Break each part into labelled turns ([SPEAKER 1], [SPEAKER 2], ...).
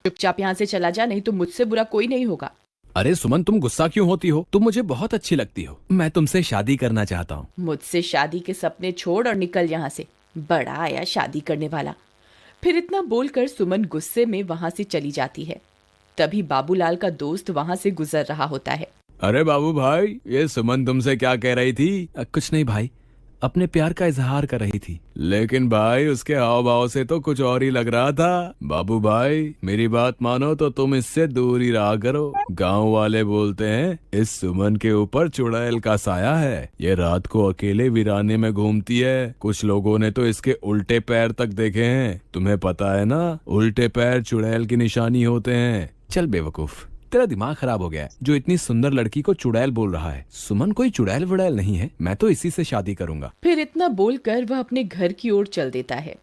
[SPEAKER 1] चुपचाप यहाँ से चला जा, नहीं तो मुझसे बुरा कोई नहीं होगा।
[SPEAKER 2] अरे सुमन, तुम गुस्सा क्यों होती हो? तुम मुझे बहुत अच्छी लगती हो। मैं तुमसे शादी करना चाहता हूँ।
[SPEAKER 1] मुझसे शादी के सपने छोड़ और निकल यहाँ से। बड़ा आया शादी करने वाला। फिर इतना बोलकर सुमन गुस्से में वहां से चली जाती है। तभी बाबूलाल का दोस्त वहां से गुजर रहा होता है।
[SPEAKER 2] अरे बाबू भाई, ये सुमन तुमसे क्या कह रही थी? कुछ नहीं भाई, अपने प्यार का इजहार कर रही थी। लेकिन भाई उसके हाव भाव से तो कुछ और ही लग रहा था। बाबू भाई मेरी बात मानो तो तुम इससे दूर ही रहा करो। गांव वाले बोलते हैं इस सुमन के ऊपर चुड़ैल का साया है। ये रात को अकेले वीराने में घूमती है। कुछ लोगों ने तो इसके उल्टे पैर तक देखे हैं। तुम्हें पता है ना, उल्टे पैर चुड़ैल की निशानी होते हैं। चल बेवकूफ, तेरा दिमाग खराब हो गया है जो इतनी सुंदर लड़की को चुड़ैल बोल रहा है। सुमन कोई चुड़ैल वुड़ैल नहीं है, मैं तो इसी से शादी करूंगा।
[SPEAKER 1] फिर इतना बोलकर वह अपने घर की ओर चल देता है।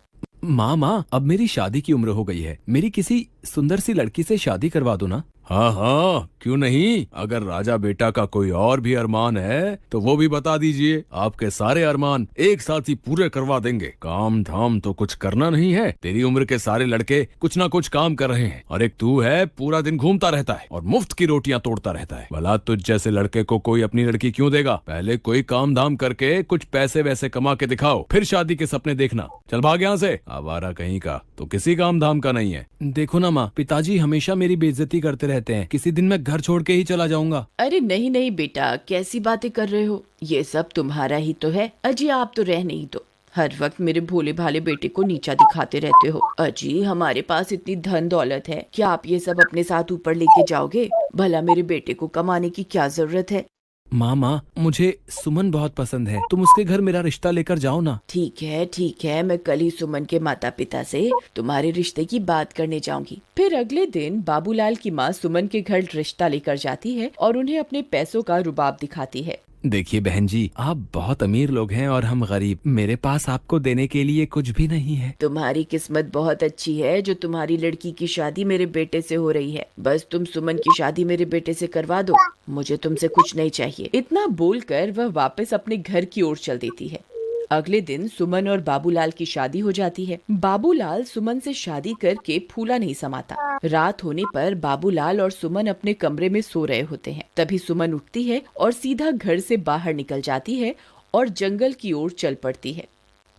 [SPEAKER 2] माँ, अब मेरी शादी की उम्र हो गई है। मेरी किसी सुंदर सी लड़की से शादी करवा दो ना। हाँ हाँ, क्यों नहीं। अगर राजा बेटा का कोई और भी अरमान है तो वो भी बता दीजिए। आपके सारे अरमान एक साथ ही पूरे करवा देंगे। काम धाम तो कुछ करना नहीं है। तेरी उम्र के सारे लड़के कुछ ना कुछ काम कर रहे हैं और एक तू है, पूरा दिन घूमता रहता है और मुफ्त की रोटियां तोड़ता रहता है। भला तुझ जैसे लड़के को कोई अपनी लड़की क्यों देगा? पहले कोई काम धाम करके कुछ पैसे वैसे कमा के दिखाओ, फिर शादी के सपने देखना। चल भाग यहाँ से, आवारा कहीं का। तो किसी काम धाम का नहीं है। देखो ना माँ, पिताजी हमेशा मेरी बेइज्जती करते रहते हैं। किसी दिन मैं घर छोड़ के ही चला जाऊंगा।
[SPEAKER 1] अरे नहीं नहीं बेटा, कैसी बातें कर रहे हो? ये सब तुम्हारा ही तो है। अजी आप तो रह नहीं दो। हर वक्त मेरे भोले भाले बेटे को नीचा दिखाते रहते हो। अजी हमारे पास इतनी धन दौलत है, क्या आप ये सब अपने साथ ऊपर लेके जाओगे? भला मेरे बेटे को कमाने की क्या जरूरत है?
[SPEAKER 2] माँ, मुझे सुमन बहुत पसंद है। तुम उसके घर मेरा रिश्ता लेकर जाओ ना।
[SPEAKER 1] ठीक है, मैं कल ही सुमन के माता पिता से तुम्हारे रिश्ते की बात करने जाऊंगी। फिर अगले दिन बाबूलाल की माँ सुमन के घर रिश्ता लेकर जाती है और उन्हें अपने पैसों का रुबाब दिखाती है।
[SPEAKER 2] देखिए बहन जी, आप बहुत अमीर लोग हैं और हम गरीब। मेरे पास आपको देने के लिए कुछ भी नहीं है।
[SPEAKER 1] तुम्हारी किस्मत बहुत अच्छी है जो तुम्हारी लड़की की शादी मेरे बेटे से हो रही है। बस तुम सुमन की शादी मेरे बेटे से करवा दो, मुझे तुमसे कुछ नहीं चाहिए। इतना बोलकर वह वापस अपने घर की ओर चल देती है। अगले दिन सुमन और बाबूलाल की शादी हो जाती है। बाबूलाल सुमन से शादी करके फूला नहीं समाता। रात होने पर बाबूलाल और सुमन अपने कमरे में सो रहे होते हैं। तभी सुमन उठती है और सीधा घर से बाहर निकल जाती है और जंगल की ओर चल पड़ती है।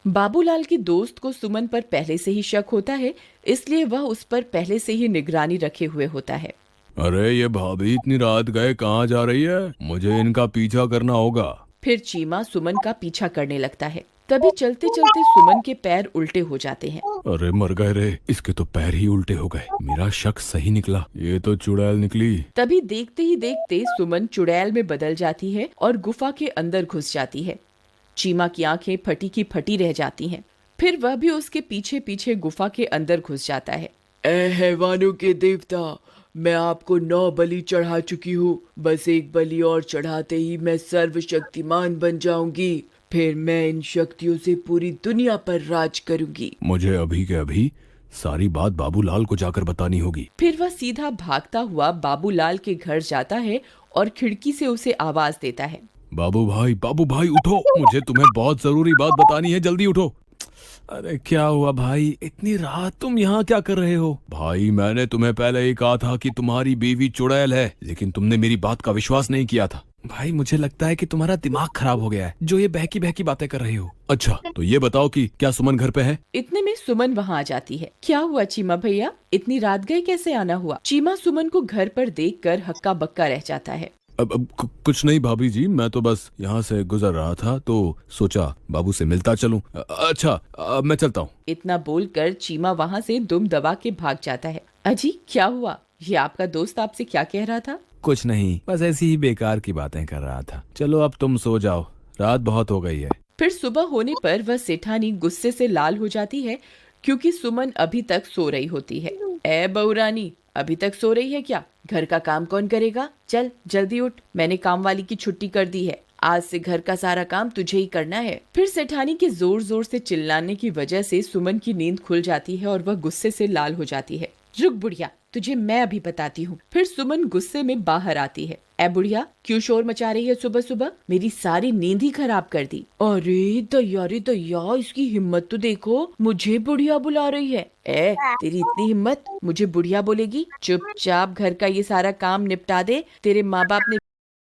[SPEAKER 1] बाबूलाल के दोस्त को सुमन पर पहले से ही शक होता है, इसलिए वह उस पर पहले से ही निगरानी रखे हुए होता है।
[SPEAKER 2] अरे ये भाभी इतनी रात गए कहाँ जा रही है? मुझे इनका पीछा करना होगा।
[SPEAKER 1] फिर चीमा सुमन का पीछा करने लगता है। तभी चलते चलते सुमन के पैर उल्टे हो जाते हैं।
[SPEAKER 2] अरे मर गए रे, इसके तो पैर ही उल्टे हो गए। मेरा शक सही निकला, ये तो चुड़ैल निकली।
[SPEAKER 1] तभी देखते ही देखते सुमन चुड़ैल में बदल जाती है और गुफा के अंदर घुस जाती है। चीमा की आंखें फटी की फटी रह जाती हैं। फिर वह भी उसके पीछे पीछे गुफा के अंदर घुस जाता है। ए हैवानों के देवता, मैं आपको 9 बलि चढ़ा चुकी हूँ। बस एक बलि और चढ़ाते ही मैं सर्वशक्तिमान बन जाऊंगी। फिर मैं इन शक्तियों से पूरी दुनिया पर राज करूंगी।
[SPEAKER 2] मुझे अभी के अभी सारी बात बाबूलाल को जाकर बतानी होगी।
[SPEAKER 1] फिर वह सीधा भागता हुआ बाबूलाल के घर जाता है और खिड़की से उसे आवाज देता है।
[SPEAKER 2] बाबू भाई उठो, मुझे तुम्हें बहुत जरूरी बात बतानी है, जल्दी उठो। अरे क्या हुआ भाई, इतनी रात तुम यहाँ क्या कर रहे हो? भाई मैंने तुम्हें पहले ही कहा था कि तुम्हारी बीवी चुड़ैल है, लेकिन तुमने मेरी बात का विश्वास नहीं किया था। भाई मुझे लगता है कि तुम्हारा दिमाग खराब हो गया है, जो ये बहकी बहकी बातें कर रहे हो। अच्छा तो ये बताओ कि क्या सुमन घर पे है?
[SPEAKER 1] इतने में सुमन वहाँ आ जाती है। क्या हुआ चीमा भैया, इतनी रात गए कैसे आना हुआ? चीमा सुमन को घर पर देखकर हक्का बक्का रह जाता है।
[SPEAKER 2] अब कुछ नहीं भाभी जी, मैं तो बस यहाँ से गुजर रहा था तो सोचा बाबू से मिलता चलूं। अच्छा अब मैं चलता हूँ।
[SPEAKER 1] इतना बोलकर चीमा वहाँ से दुम दबा के भाग जाता है। अजी क्या हुआ, ये आपका दोस्त आपसे क्या कह रहा था?
[SPEAKER 2] कुछ नहीं, बस ऐसी ही बेकार की बातें कर रहा था। चलो अब तुम सो जाओ, रात बहुत हो गई है।
[SPEAKER 1] फिर सुबह होने पर वह सेठानी गुस्से से लाल हो जाती है क्योंकि सुमन अभी तक सो रही होती है। ए बहुरानी, अभी तक सो रही है क्या? घर का काम कौन करेगा? चल जल्दी उठ, मैंने काम वाली की छुट्टी कर दी है। आज से घर का सारा काम तुझे ही करना है। फिर सेठानी के जोर जोर से चिल्लाने की वजह से सुमन की नींद खुल जाती है और वह गुस्से से लाल हो जाती है। रुक बुढ़िया, तुझे मैं अभी बताती हूँ। फिर सुमन गुस्से में बाहर आती है। ए बुढ़िया, क्यों शोर मचा रही है सुबह सुबह? मेरी सारी नींद ही खराब कर दी। अरे दैया रे दैया, इसकी हिम्मत तो देखो, मुझे बुढ़िया बुला रही है। ए, तेरी इतनी हिम्मत, मुझे बुढ़िया बोलेगी? चुपचाप घर का ये सारा काम निपटा दे, तेरे माँ बाप ने